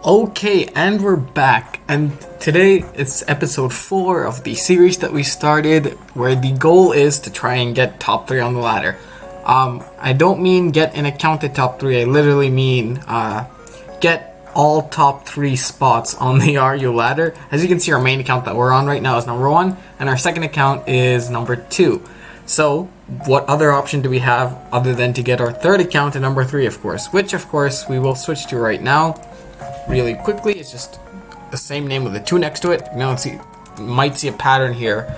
Okay, and we're back, and today it's episode 4 of the series that we started, where the goal is to try and get top 3 on the ladder. I don't mean get an account at top 3, I literally mean get all top 3 spots on the RU ladder. As you can see, our main account that we're on right now is number 1, and our second account is number 2. So, what other option do we have other than to get our third account at number 3, of course, which of course we will switch to right now. Really quickly, it's just the same name with a 2 next to it. You might see a pattern here.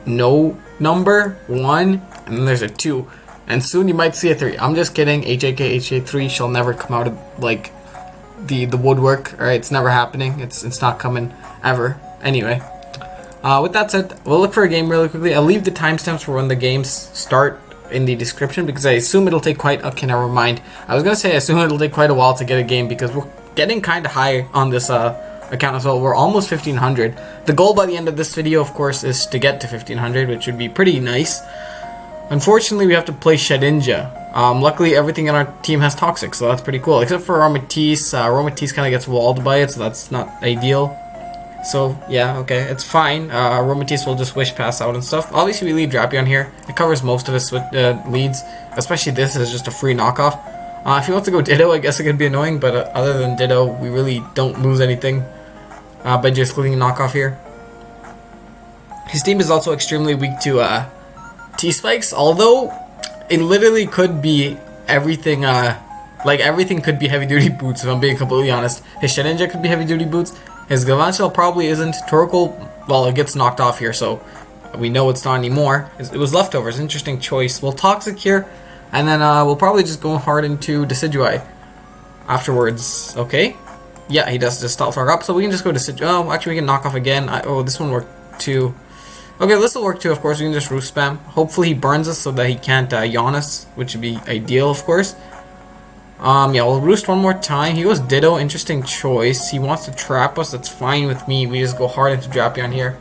No number, 1, and then there's a 2. And soon you might see a 3. I'm just kidding. HAK3 shall never come out of, like, the woodwork. Alright, it's never happening. It's not coming ever. Anyway. With that said, we'll look for a game really quickly. I'll leave the timestamps for when the games start in the description because I assume it'll take quite... Okay, never mind. I was going to say I assume it'll take quite a while to get a game because we're getting kind of high on this account as well. We're almost 1500. The goal by the end of this video, of course, is to get to 1500, which would be pretty nice. Unfortunately, we have to play Shedinja. Luckily, everything in our team has Toxic, so that's pretty cool. Except for Aromatisse. Aromatisse kind of gets walled by it, so that's not ideal. So, yeah, okay, it's fine. Aromatisse will just Wish Pass out and stuff. Obviously, we leave Drapion here. It covers most of his leads, especially this is just a free knockoff. If he wants to go Ditto, I guess it could be annoying, but other than Ditto, we really don't lose anything by just clicking knockoff here. His team is also extremely weak to T-Spikes, although it literally could be everything, like everything could be heavy-duty boots, if I'm being completely honest. His Shedinja could be heavy-duty boots, his Galvantula probably isn't, Torkoal, well, it gets knocked off here, so we know it's not anymore. It was leftovers, interesting choice. Well, Toxic here. And then we'll probably just go hard into Decidueye afterwards. Okay. Yeah, he does just stop far up, so we can just go Decidueye. Oh, actually we can knock off again. Oh, this one worked too. Okay, this will work too, of course. We can just Roost Spam. Hopefully he burns us so that he can't yawn us, which would be ideal, of course. Yeah, we'll Roost one more time. He goes Ditto, interesting choice. He wants to trap us, that's fine with me. We just go hard into Drapion here.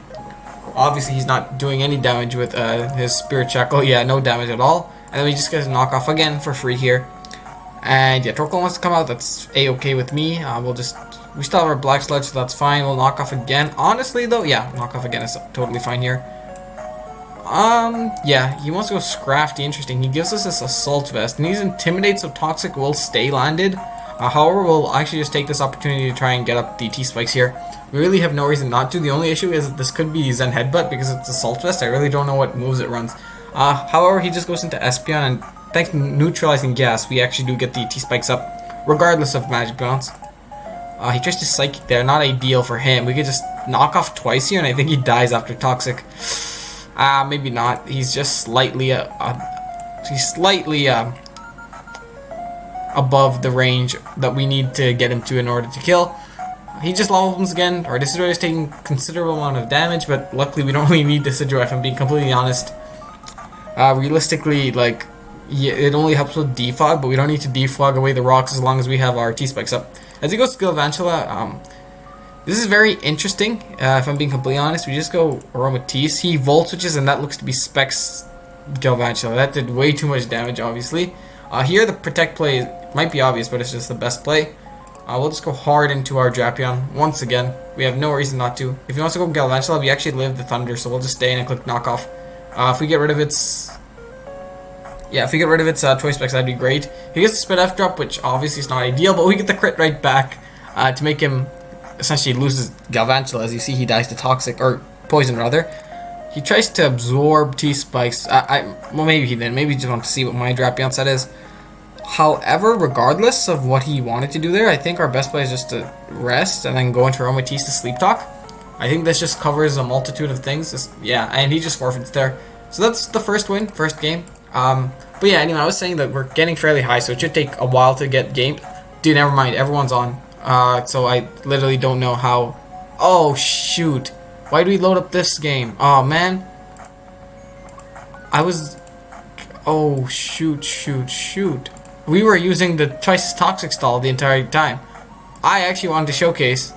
Obviously he's not doing any damage with his Spirit Shackle. Yeah, no damage at all. And then we just get a knockoff again for free here. And yeah, Torkoal wants to come out. That's a-okay with me. We still have our Black Sludge, so that's fine. We'll knock off again. Honestly, though, yeah, knock off again is totally fine here. Yeah, he wants to go Scrafty. Interesting. He gives us this Assault Vest, and he's Intimidate, so Toxic will stay landed. However, we'll actually just take this opportunity to try and get up the T-Spikes here. We really have no reason not to. The only issue is that this could be Zen Headbutt because it's Assault Vest. I really don't know what moves it runs. However, he just goes into Espeon, and thanks to Neutralizing Gas, we actually do get the T-Spikes up, regardless of Magic Bounce. He tries to Psychic there, not ideal for him. We could just knock off twice here, and I think he dies after Toxic. Maybe not. He's just slightly, above the range that we need to get him to in order to kill. He just levels again. Our Decidueye is taking considerable amount of damage, but luckily we don't really need Decidueye, if I'm being completely honest. Realistically, like, yeah, it only helps with defog, but we don't need to defog away the rocks as long as we have our T-Spikes up. As he goes to Galvantula, this is very interesting, if I'm being completely honest. We just go Aromatisse. He Volt Switches, and that looks to be Specs Galvantula. That did way too much damage, obviously. Here, the Protect play might be obvious, but it's just the best play. We'll just go hard into our Drapion once again. We have no reason not to. If he wants to go Galvantula, we actually live the Thunder, so we'll just stay in and click Knockoff. If we get rid of its... Yeah, if we get rid of its Choice Specs, that'd be great. He gets the Spit F drop, which obviously is not ideal, but we get the crit right back to make him essentially lose his Galvantula. As you see, he dies to Toxic, or Poison rather. He tries to absorb T-Spikes. Well, maybe he didn't. Maybe he just wanted to see what my Drapion set is. However, regardless of what he wanted to do there, I think our best play is just to rest and then go into Aromatisse to Sleep Talk. I think this just covers a multitude of things. Yeah, and he just forfeits there. So that's the first win, first game. But yeah, anyway, I was saying that we're getting fairly high, so it should take a while to get gamed. Dude, never mind, everyone's on. So I literally don't know how... Oh, shoot. Why do we load up this game? Oh, man. Oh, shoot. We were using the twice as Toxic stall the entire time. I actually wanted to showcase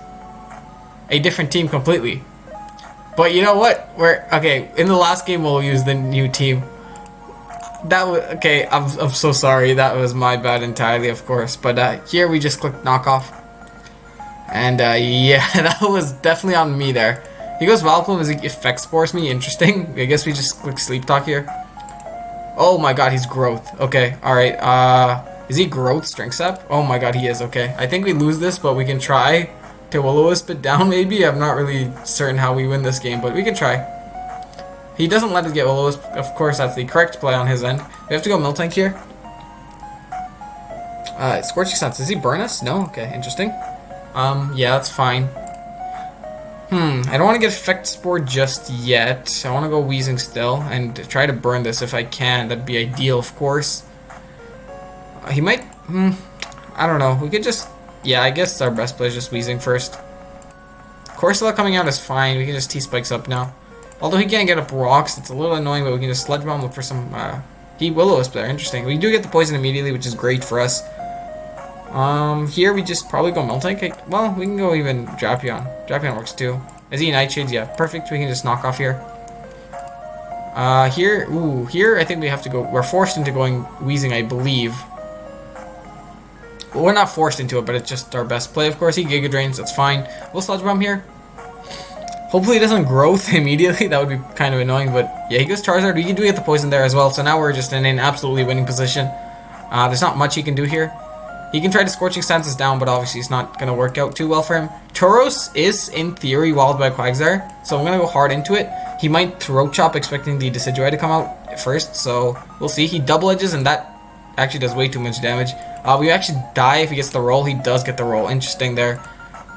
a different team completely. But you know what? Okay, in the last game we'll use the new team. That was okay. I'm so sorry. That was my bad entirely, of course. But here we just click knockoff, And yeah, that was definitely on me there. He goes Vileplume as he effect spores me. Interesting. I guess we just click Sleep Talk here. Oh my god, he's Growth. Okay, alright. Is he Growth Strength Sap? Oh my god, he is. Okay. I think we lose this, but we can try to Will-O-Wisp it down maybe. I'm not really certain how we win this game, but we can try. He doesn't let us get Will-O-Wisp. Of course, that's the correct play on his end. We have to go Miltank here. Scorching Sense. Does he burn us? No? Okay, interesting. Yeah, that's fine. I don't want to get Effect Spore just yet. I want to go Wheezing still and try to burn this if I can. That'd be ideal, of course. He might... I don't know. We could just... Yeah, I guess our best play is just Wheezing first. Corsola coming out is fine. We can just T-Spikes up now. Although he can't get up rocks, it's a little annoying, but we can just Sludge Bomb, look for some... He Will-O-Wisp there. Interesting. We do get the poison immediately, which is great for us. Here we just probably go Miltank. Well, we can go even Drapion. Drapion works too. Is he Nightshades? Yeah, perfect. We can just knock off here. Here I think we have to go. We're forced into going Wheezing, I believe. Well, we're not forced into it, but it's just our best play, of course. He Giga Drains, that's fine. We'll Sludge Bomb here. Hopefully it doesn't Growth immediately. That would be kind of annoying, but yeah, he goes Charizard. We do get the poison there as well, so now we're just in an absolutely winning position. There's not much he can do here. He can try to Scorching Stances down, but obviously it's not going to work out too well for him. Tauros is, in theory, walled by Quagsire, so I'm going to go hard into it. He might Throat Chop, expecting the Decidueye to come out first, so we'll see. He Double Edges, and that actually does way too much damage. We actually die if he gets the roll. He does get the roll. Interesting there.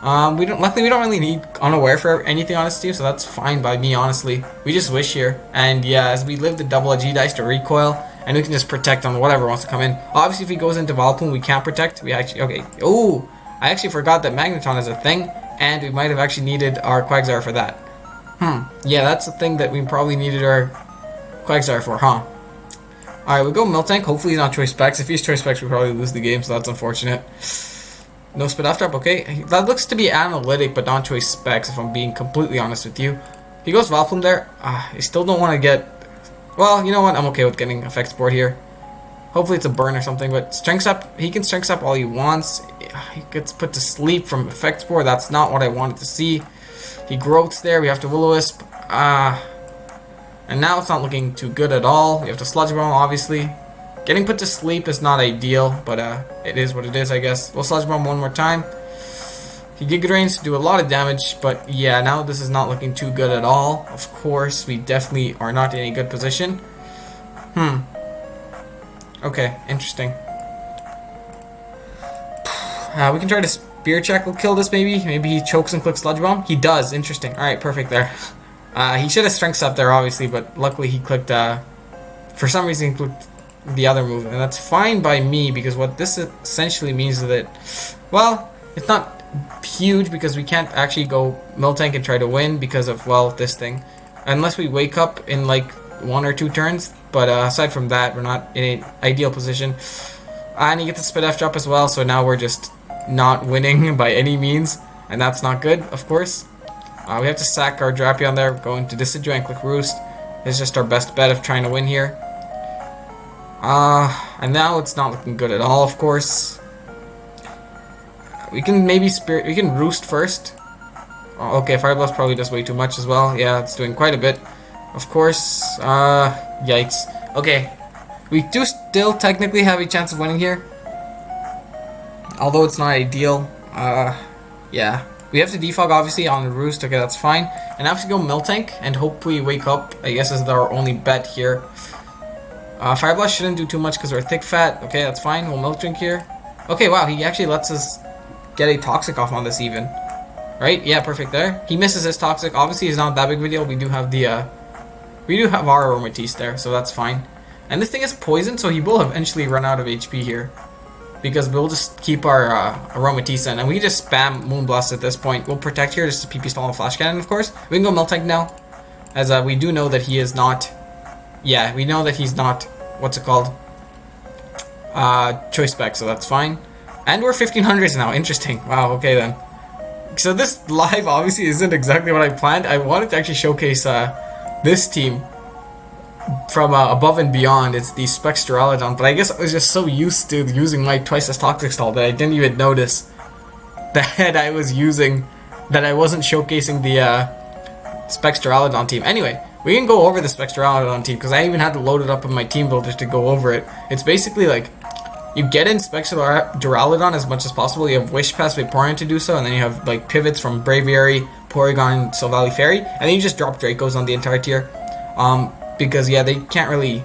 Luckily, we don't really need Unaware for anything, honestly, so that's fine by me, honestly. We just Wish here, and yeah, as we live the Double Edge, he dies to Recoil. And we can just protect on whatever wants to come in. Obviously, if he goes into Vileplume, we can't protect. We actually... Okay. Oh! I actually forgot that Magneton is a thing. And we might have actually needed our Quagsire for that. Yeah, that's the thing that we probably needed our Quagsire for, huh? Alright, we'll go Miltank. Hopefully he's not Choice Specs. If he's Choice Specs, we probably lose the game, so that's unfortunate. No Spit Off Drop, okay. That looks to be Analytic, but not Choice Specs, if I'm being completely honest with you. He goes Vileplume there. I still don't want to get... Well, you know what? I'm okay with getting Effect Spore here. Hopefully it's a burn or something, but Strength Sap, he can Strength Sap all he wants. He gets put to sleep from Effect Spore. That's not what I wanted to see. He Growths there. We have to Will-O-Wisp. And now it's not looking too good at all. We have to Sludge Bomb, obviously. Getting put to sleep is not ideal, but it is what it is, I guess. We'll Sludge Bomb one more time. He Giga Drains to do a lot of damage, but yeah, now this is not looking too good at all. Of course, we definitely are not in a good position. Okay, interesting. We can try to Spear Check. We'll kill this maybe. Maybe he chokes and clicks Sludge Bomb. He does. Interesting. Alright, perfect there. He should have Strength Up there, obviously, but luckily he clicked, for some reason he clicked the other move, and that's fine by me, because what this essentially means is that, well, it's not huge because we can't actually go Miltank and try to win because of, well, this thing. Unless we wake up in like 1 or 2 turns, but aside from that, we're not in an ideal position. And you get the Spit F drop as well, so now we're just not winning by any means, and that's not good, of course. We have to sack our Drapion there, go into Decidueye and click Roost. It's just our best bet of trying to win here. And now it's not looking good at all, of course. We can maybe we can Roost first. Okay, Fire Blast probably does way too much as well. Yeah, it's doing quite a bit. Of course, yikes. Okay, we do still technically have a chance of winning here. Although it's not ideal. Yeah. We have to defog obviously on the Roost. Okay, that's fine. And I have to go Miltank and hope we wake up. I guess is our only bet here. Fire Blast shouldn't do too much because we're thick fat. Okay, that's fine. We'll Milk Drink here. Okay, wow, he actually lets us get a Toxic off on this even. Right? Yeah, perfect there. He misses his Toxic. Obviously, it's not that big of a deal. We do have the, we do have our Aromatisse there, so that's fine. And this thing is poison, so he will eventually run out of HP here. Because we'll just keep our Aromatisse in, and we just spam Moonblast at this point. We'll protect here, just a PP Stall and Flash Cannon, of course. We can go Miltank now, as we do know that he is not... Yeah, we know that he's not... What's it called? Choice Spec, so that's fine. And we're 1500s now. Interesting. Wow, okay then. So this live obviously isn't exactly what I planned. I wanted to actually showcase this team from Above and Beyond. It's the Spectralodon, but I guess I was just so used to using my twice as Toxic Stall that I didn't even notice. that I was using, that I wasn't showcasing the Spectralodon team. Anyway, we can go over the Spectralodon team because I even had to load it up in my team builder to go over it. It's basically like you get in Spectralodon as much as possible. You have Wish Pass Vaporeon to do so, and then you have like pivots from Braviary, Porygon, and Silvally Fairy, and then you just drop Dracos on the entire tier. Because yeah, they can't really.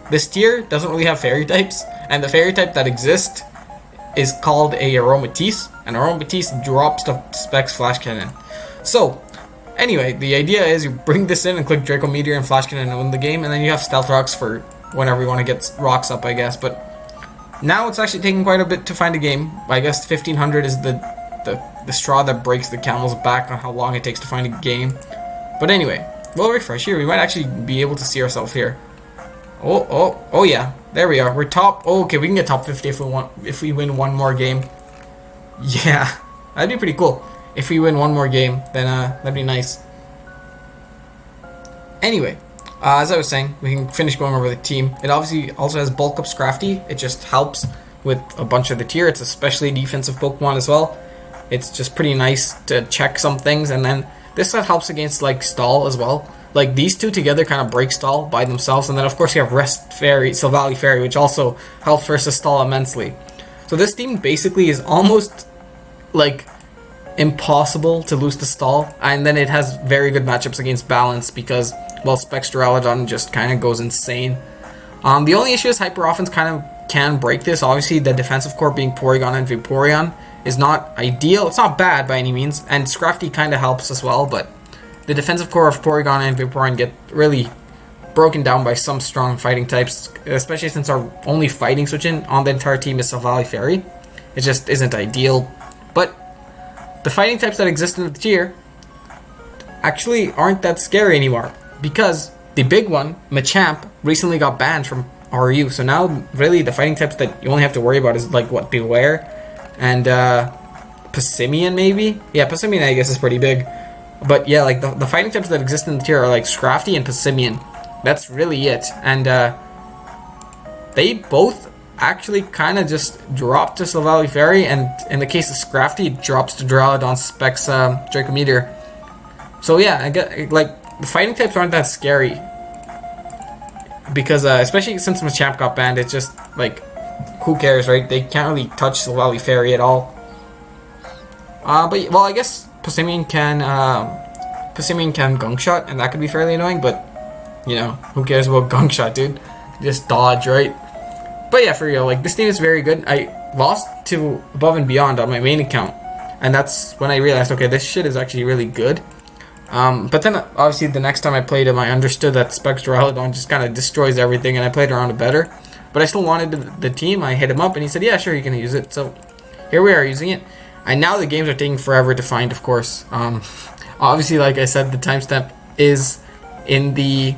This tier doesn't really have fairy types, and the fairy type that exists is called a Aromatisse, and Aromatisse drops the Specs Flash Cannon. So, anyway, the idea is you bring this in and click Draco Meteor and Flash Cannon and win the game, and then you have Stealth Rocks for whenever you want to get rocks up, I guess. But now it's actually taking quite a bit to find a game. I guess 1500 is the straw that breaks the camel's back on how long it takes to find a game. But anyway, we'll refresh here. We might actually be able to see ourselves here. Oh yeah, there we are. We're top. Oh, okay, we can get top 50 if we win one more game. Yeah, that'd be pretty cool. If we win one more game, then that'd be nice. Anyway, as I was saying, we can finish going over the team. It obviously also has Bulk Up Scrafty. It just helps with a bunch of the tier. It's especially defensive Pokemon as well. It's just pretty nice to check some things, and then this set helps against like Stall as well. Like these two together kind of break Stall by themselves, and then of course you have Rest Fairy, Silvally Fairy, which also helps versus Stall immensely. So this team basically is almost like impossible to lose to Stall, and then it has very good matchups against Balance because, well, Spectralodon just kind of goes insane. The only issue is Hyper Offense kind of can break this. Obviously, the defensive core being Porygon and Vaporeon is not ideal. It's not bad by any means, and Scrafty kind of helps as well, but the defensive core of Porygon and Vaporeon get really broken down by some strong fighting types, especially since our only fighting switch in on the entire team is Silvally Fairy. It just isn't ideal. But the fighting types that exist in the tier actually aren't that scary anymore, because the big one, Machamp, recently got banned from RU. So now really the fighting types that you only have to worry about is like what, Beware and Passimian maybe? Yeah, Passimian I guess is pretty big. But yeah, like the fighting types that exist in the tier are like Scrafty and Passimian. That's really it. And they both actually kind of just drop to Silvally Fairy, and in the case of Scrafty, it drops to Duraludon Specs Draco Meteor. So yeah, I get like the fighting types aren't that scary because especially since Machamp got banned, it's just like who cares, right? They can't really touch Silvally Fairy at all. But well, I guess Passimian can Gunk Shot, and that could be fairly annoying, but you know, who cares about Gunk Shot, dude? Just dodge, right? But yeah, for real, like this team is very good. I lost to Above and Beyond on my main account, and that's when I realized, okay, this shit is actually really good. But then obviously the next time I played him, I understood that Spectralodon just kind of destroys everything, and I played around it better. But I still wanted the team. I hit him up, and he said, yeah, sure, you can use it. So here we are using it. And now the games are taking forever to find, of course. Obviously, like I said, the timestamp is in the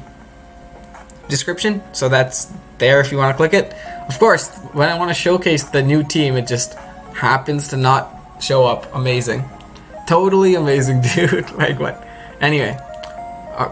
description, so that's there if you want to click it. Of course, when I want to showcase the new team, it just happens to not show up. Amazing. Totally amazing, dude. Like, what? Anyway,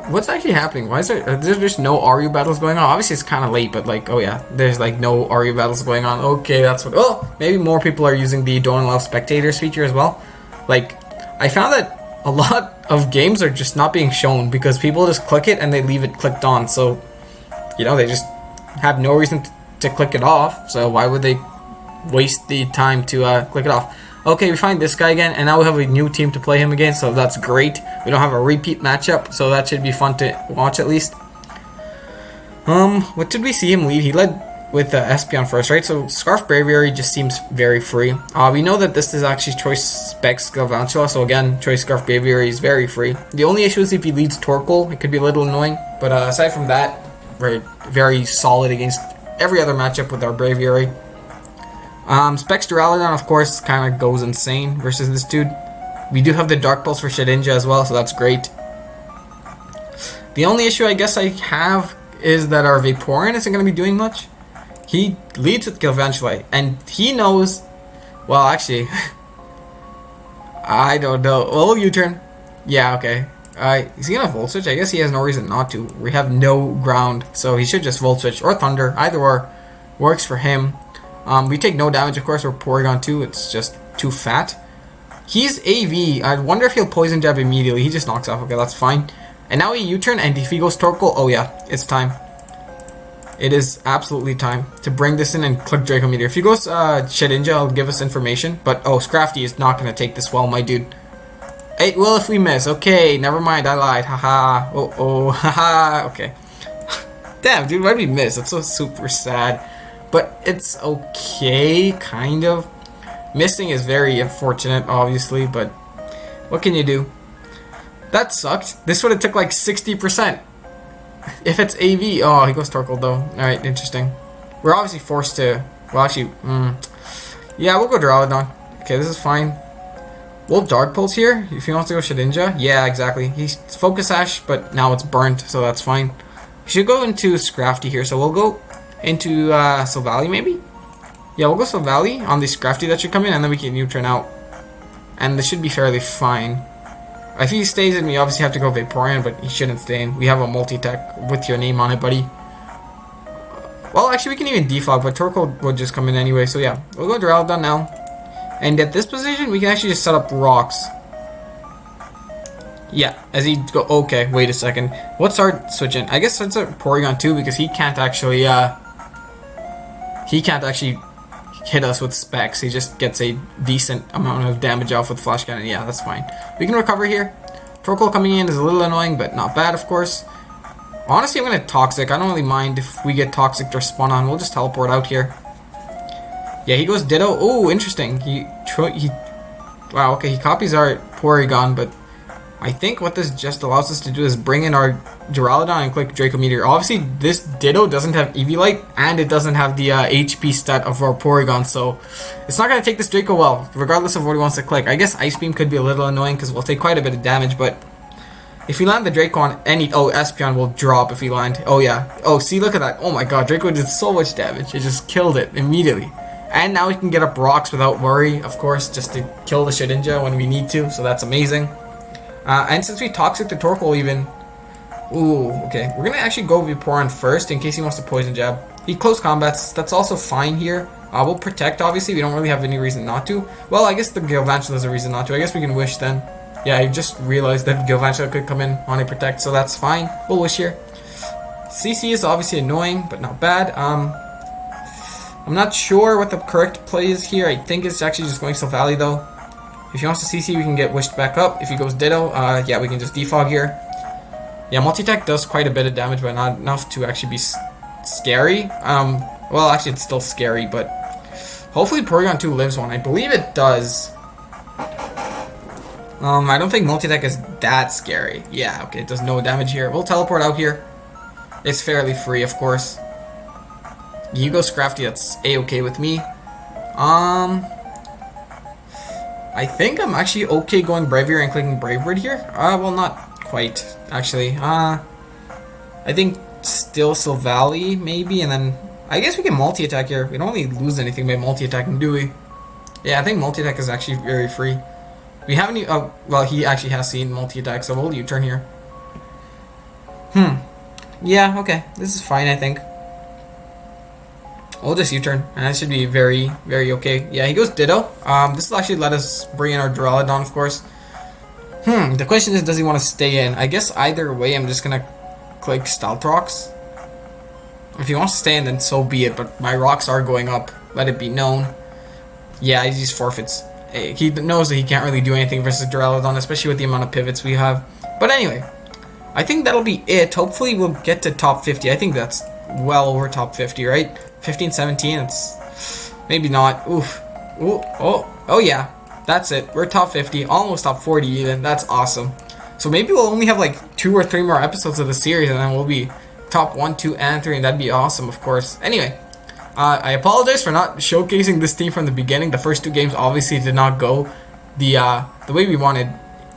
what's actually happening? Why is there's just no RU battles going on? Obviously, it's kind of late, but like, oh yeah, there's like no RU battles going on. Okay, that's what. Oh, maybe more people are using the Don't Allow Spectators feature as well. Like, I found that a lot of games are just not being shown because people just click it and they leave it clicked on. So, you know, they just have no reason to click it off. So why would they waste the time to click it off? Okay, we find this guy again, and now we have a new team to play him against, so that's great. We don't have a repeat matchup, so that should be fun to watch at least. What did we see him lead? He led with Espeon first, right? So Scarf Braviary just seems very free. We know that this is actually Choice Specs Galvantula, so again, Choice Scarf Braviary is very free. The only issue is if he leads Torkoal, it could be a little annoying, but aside from that, we're very solid against every other matchup with our Braviary. Specs Duraludon, of course, kind of goes insane versus this dude. We do have the Dark Pulse for Shedinja as well, so that's great. The only issue I guess I have is that our Vaporeon isn't going to be doing much. He leads with Galvantula, and he knows... Well, actually... I don't know. Oh, U-turn. Yeah, okay. Is he going to Volt Switch? I guess he has no reason not to. We have no ground, so he should just Volt Switch. Or Thunder. Either or works for him. We take no damage, of course, we're Porygon 2. It's just too fat. He's AV. I wonder if he'll poison jab immediately. He just knocks off. Okay, that's fine. And now he U-turn, and if he goes Torkoal, oh yeah, it's time. It is absolutely time to bring this in and click Draco Meteor. If he goes Shedinja, it'll give us information. But oh, Scrafty is not going to take this well, my dude. It will if we miss. Okay, never mind, I lied. Haha. Oh, haha. Okay. Damn, dude, why did we miss? That's so super sad. But it's okay, kind of. Missing is very unfortunate, obviously, but what can you do? That sucked. This would have took like 60%. If it's AV, oh, he goes Torkoal though. Alright, interesting. We're obviously forced to, well actually, yeah, we'll go Duraludon. Okay, this is fine. We'll Dark Pulse here, if he wants to go Shedinja. Yeah, exactly. He's Focus Sash, but now it's burnt, so that's fine. We should go into Scrafty here, so we'll go into Silvally maybe? Yeah, we'll go Silvally on the Scrafty that should come in, and then we can U-turn out. And this should be fairly fine. If he stays in, we obviously have to go Vaporeon, but he shouldn't stay in. We have a multi-tech with your name on it, buddy. Well, actually, we can even defog, but Torkoal would just come in anyway. So yeah, we'll go Duraludon now. And at this position, we can actually just set up rocks. Yeah, as he go. Okay, wait a second. What's our switch in? I guess that's a Porygon too, because he can't actually hit us with specs. He just gets a decent amount of damage off with Flash Cannon. Yeah, that's fine. We can recover here. Torkoal coming in is a little annoying, but not bad, of course. Honestly, I'm gonna Toxic. I don't really mind if we get Toxic or Spawn on. We'll just teleport out here. Yeah, he goes Ditto. Oh, interesting. Wow, okay, he copies our Porygon, but I think what this just allows us to do is bring in our Duraludon and click Draco Meteor. Obviously, this Ditto doesn't have Eevee-Light, and it doesn't have the HP stat of our Porygon, so it's not going to take this Draco well, regardless of what he wants to click. I guess Ice Beam could be a little annoying, because we'll take quite a bit of damage, but if we land the Draco on any... Oh, Espeon will drop if we land. Oh, yeah. Oh, see, look at that. Oh my god, Draco did so much damage. It just killed it immediately. And now we can get up rocks without worry, of course, just to kill the Shedinja when we need to, so that's amazing. And since we Toxic the Torkoal even... Ooh, okay. We're going to actually go Vaporeon first in case he wants to Poison Jab. He close combats. That's also fine here. We'll Protect, obviously. We don't really have any reason not to. Well, I guess the Galvantula is a reason not to. I guess we can Wish then. Yeah, I just realized that Galvantula could come in on a Protect, so that's fine. We'll Wish here. CC is obviously annoying, but not bad. I'm not sure what the correct play is here. I think it's actually just going Silvally, though. If he wants to CC, we can get Wished back up. If he goes Ditto, yeah, we can just defog here. Yeah, Multi-Tech does quite a bit of damage, but not enough to actually be scary. Well, actually, it's still scary, but hopefully Porygon 2 lives one. I believe it does. I don't think Multi-Tech is that scary. Yeah, okay, it does no damage here. We'll teleport out here. It's fairly free, of course. You go Scrafty, that's A-okay with me. I think I'm actually okay going Braviary and clicking Brave Bird here. Well, not quite, actually. I think still Silvally, maybe, and then I guess we can multi-attack here. We don't really lose anything by multi-attacking, do we? Yeah, I think multi-attack is actually very free. We haven't even... Oh, well, he actually has seen multi-attack, so we'll U-turn here. Yeah, okay. This is fine, I think. We'll just U-turn, and that should be very, very okay. Yeah, he goes Ditto. This will actually let us bring in our Duraludon, of course. The question is, does he want to stay in? I guess either way, I'm just gonna click Stealth Rocks. If he wants to stay in, then so be it, but my rocks are going up. Let it be known. Yeah, he just forfeits. He knows that he can't really do anything versus Duraludon, especially with the amount of pivots we have. But anyway, I think that'll be it. Hopefully we'll get to top 50. I think that's well over top 50, right? 15, 17, it's maybe not. Oof. Ooh, oh yeah, that's it. We're top 50, almost top 40 even. That's awesome. So maybe we'll only have like 2 or 3 more episodes of the series, and then we'll be top 1, 2, and 3, and that'd be awesome, of course. Anyway, I apologize for not showcasing this team from the beginning. The first 2 games obviously did not go the way we wanted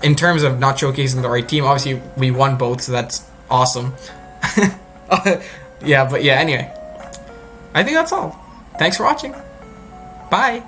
in terms of not showcasing the right team. Obviously, we won both, so that's awesome. Yeah, but yeah, anyway. I think that's all. Thanks for watching. Bye.